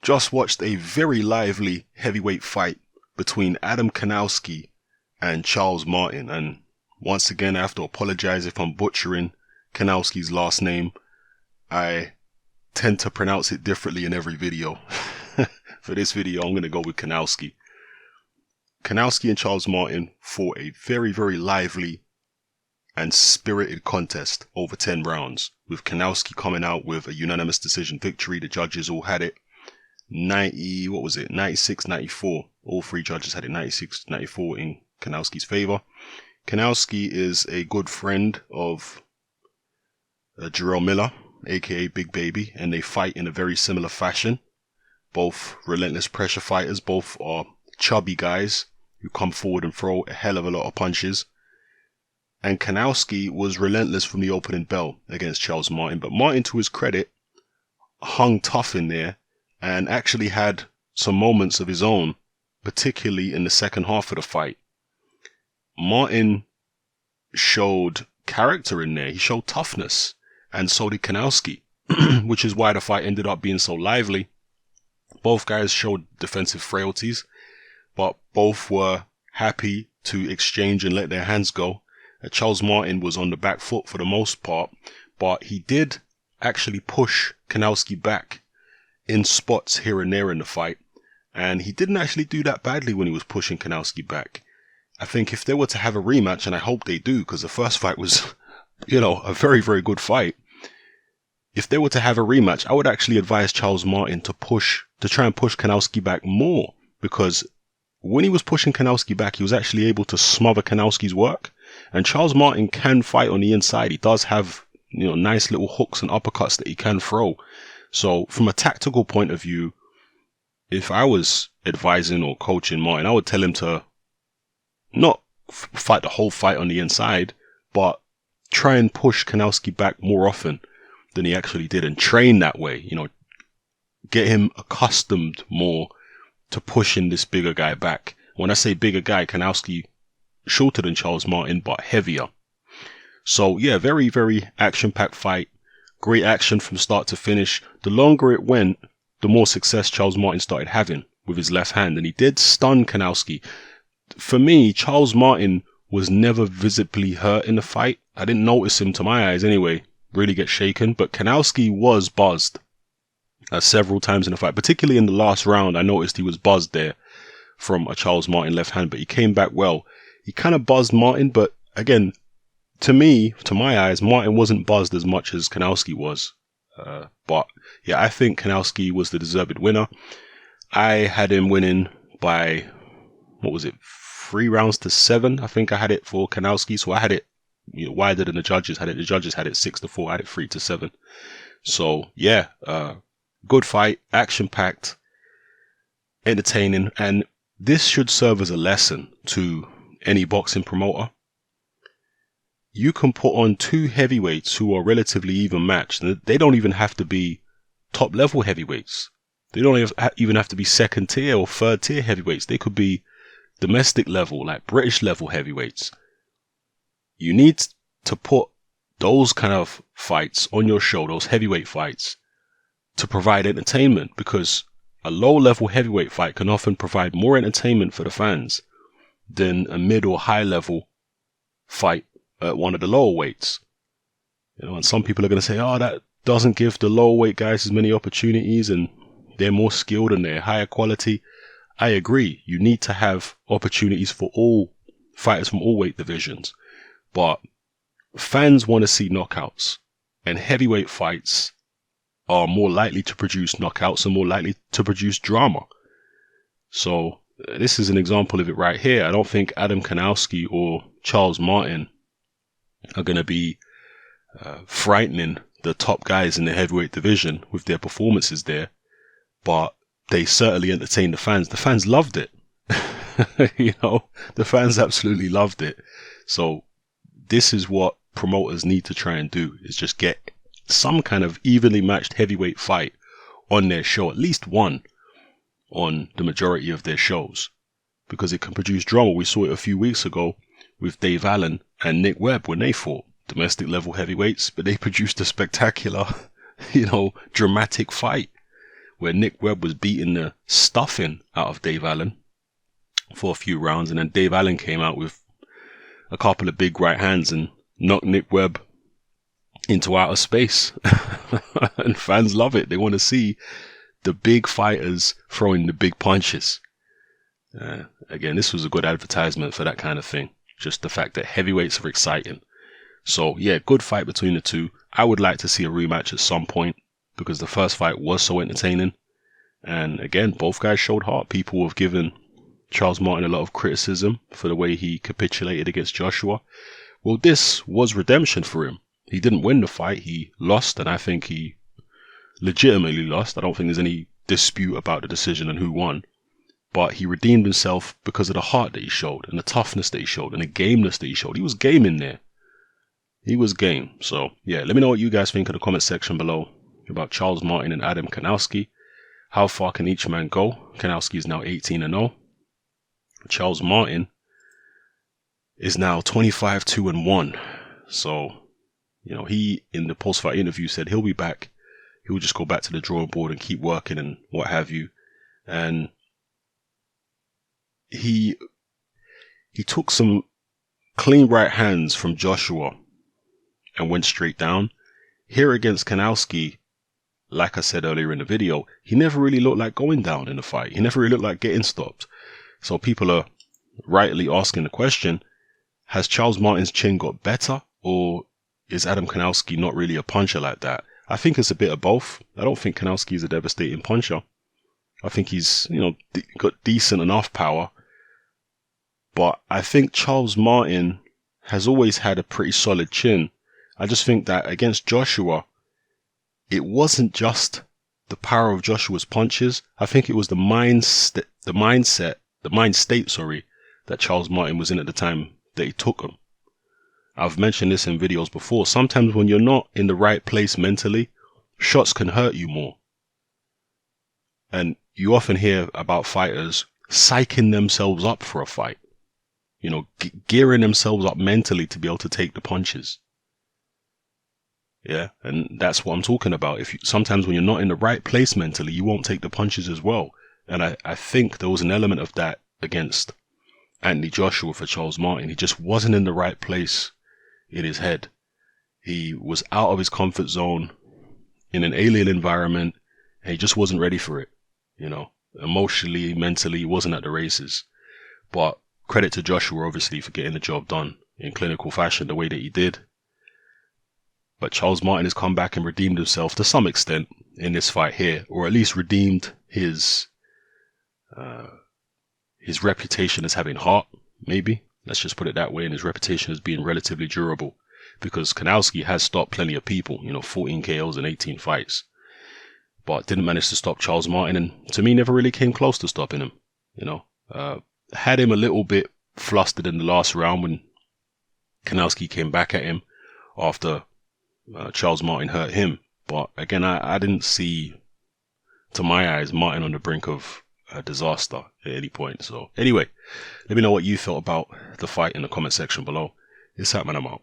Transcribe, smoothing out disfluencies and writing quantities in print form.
just watched a very lively heavyweight fight between Adam Kownacki and Charles Martin. And once again, I have to apologize if I'm butchering Kownacki's last name. I tend to pronounce it differently in every video. For this video, I'm going to go with Kownacki. Kownacki and Charles Martin fought a very, very lively and spirited contest over 10 rounds, with Kownacki coming out with a unanimous decision victory. The judges all had it 96-94. All three judges had it 96-94 in Kownacki's favor. Kownacki is a good friend of Jarrell Miller, aka Big Baby, and they fight in a very similar fashion. Both relentless pressure fighters, both are chubby guys who come forward and throw a hell of a lot of punches. And Kownacki was relentless from the opening bell against Charles Martin, but Martin, to his credit, hung tough in there and actually had some moments of his own, particularly in the second half of the fight. Martin showed character in there. He showed toughness, and so did Kownacki, which is why the fight ended up being so lively. Both guys showed defensive frailties, but both were happy to exchange and let their hands go. Charles Martin was on the back foot for the most part, but he did actually push Kownacki back in spots here and there in the fight, and he didn't actually do that badly when he was pushing Kownacki back. I think if they were to have a rematch, and I hope they do, because the first fight was, a very, very good fight. If they were to have a rematch, I would actually advise Charles Martin to try and push Kownacki back more, because when he was pushing Kownacki back, he was actually able to smother Kownacki's work. And Charles Martin can fight on the inside. He does have, nice little hooks and uppercuts that he can throw. So from a tactical point of view, if I was advising or coaching Martin, I would tell him to not fight the whole fight on the inside, but try and push Kownacki back more often than he actually did and train that way. Get him accustomed more to pushing this bigger guy back. When I say bigger guy, Kownacki shorter than Charles Martin, but heavier. So yeah, very, very action-packed fight. Great action from start to finish. The longer it went, the more success Charles Martin started having with his left hand, and he did stun Kownacki. For me, Charles Martin was never visibly hurt in the fight. I didn't notice him, to my eyes anyway, really get shaken, but Kownacki was buzzed several times in the fight, particularly in the last round. I noticed he was buzzed there from a Charles Martin left hand, but he came back well. He kind of buzzed Martin, but again, to me, to my eyes, Martin wasn't buzzed as much as Kownacki was. But yeah, I think Kownacki was the deserved winner. I had him winning by, 3 rounds to 7. I think I had it for Kownacki. So I had it, wider than the judges had it. The judges had it 6-4. I had it 3-7. So yeah, good fight, action-packed, entertaining, and this should serve as a lesson to any boxing promoter. You can put on 2 heavyweights who are relatively even matched. They don't even have to be top level heavyweights. They don't even have to be second tier or third tier heavyweights. They could be domestic level, like British level heavyweights. You need to put those kind of fights on your show, those heavyweight fights, to provide entertainment, because a low level heavyweight fight can often provide more entertainment for the fans than a mid or high level fight at one of the lower weights. And some people are going to say, oh, that doesn't give the lower weight guys as many opportunities and they're more skilled and they're higher quality. I agree. You need to have opportunities for all fighters from all weight divisions, but fans want to see knockouts, and heavyweight fights are more likely to produce knockouts and more likely to produce drama. So this is an example of it right here. I don't think Adam Kownacki or Charles Martin are going to be frightening the top guys in the heavyweight division with their performances there, but they certainly entertained the fans. The fans loved it. The fans absolutely loved it. So this is what promoters need to try and do, is just get some kind of evenly matched heavyweight fight on their show, at least one on the majority of their shows, because it can produce drama. We saw it a few weeks ago with Dave Allen and Nick Webb when they fought domestic level heavyweights, but they produced a spectacular, dramatic fight where Nick Webb was beating the stuffing out of Dave Allen for a few rounds, and then Dave Allen came out with a couple of big right hands and knocked Nick Webb into outer space. And fans love it. They want to see the big fighters throwing the big punches. Again, this was a good advertisement for that kind of thing. Just the fact that heavyweights are exciting. So yeah, good fight between the two. I would like to see a rematch at some point because the first fight was so entertaining. And again, both guys showed heart. People have given Charles Martin a lot of criticism for the way he capitulated against Joshua. Well, this was redemption for him. He didn't win the fight. He lost, and I think he legitimately lost. I don't think there's any dispute about the decision and who won. But he redeemed himself because of the heart that he showed and the toughness that he showed and the gameness that he showed. He was game in there. He was game. So, yeah, let me know what you guys think in the comment section below about Charles Martin and Adam Kownacki. How far can each man go? Kownacki is now 18-0. Charles Martin is now 25-2-1. So, you know, he, in the post-fight interview, said he'll be back. He'll just go back to the drawing board and keep working and what have you. And he took some clean right hands from Joshua and went straight down. Here against Kownacki, like I said earlier in the video, he never really looked like going down in the fight. He never really looked like getting stopped. So people are rightly asking the question, has Charles Martin's chin got better, or is Adam Kownacki not really a puncher like that? I think it's a bit of both. I don't think Kownacki is a devastating puncher. I think he's, you know, got decent enough power. But I think Charles Martin has always had a pretty solid chin. I just think that against Joshua, it wasn't just the power of Joshua's punches. I think it was the mind state, that Charles Martin was in at the time that he took him. I've mentioned this in videos before. Sometimes when you're not in the right place mentally, shots can hurt you more. And you often hear about fighters psyching themselves up for a fight. You know, gearing themselves up mentally to be able to take the punches. Yeah, and that's what I'm talking about. Sometimes when you're not in the right place mentally, you won't take the punches as well. And I think there was an element of that against Anthony Joshua for Charles Martin. He just wasn't in the right place in his head. He was out of his comfort zone in an alien environment, and he just wasn't ready for it. You know, emotionally, mentally, he wasn't at the races. But credit to Joshua, obviously, for getting the job done in clinical fashion the way that he did. But Charles Martin has come back and redeemed himself to some extent in this fight here, or at least redeemed his reputation as having heart, maybe. Let's just put it that way, and his reputation as being relatively durable. Because Kownacki has stopped plenty of people, you know, 14 KOs in 18 fights. But didn't manage to stop Charles Martin, and to me never really came close to stopping him. You know, had him a little bit flustered in the last round when Kownacki came back at him after Charles Martin hurt him. But again, I didn't see, to my eyes, Martin on the brink of a disaster at any point. So anyway, let me know what you thought about the fight in the comment section below. It's HEAVWEIGHT, man. I'm out.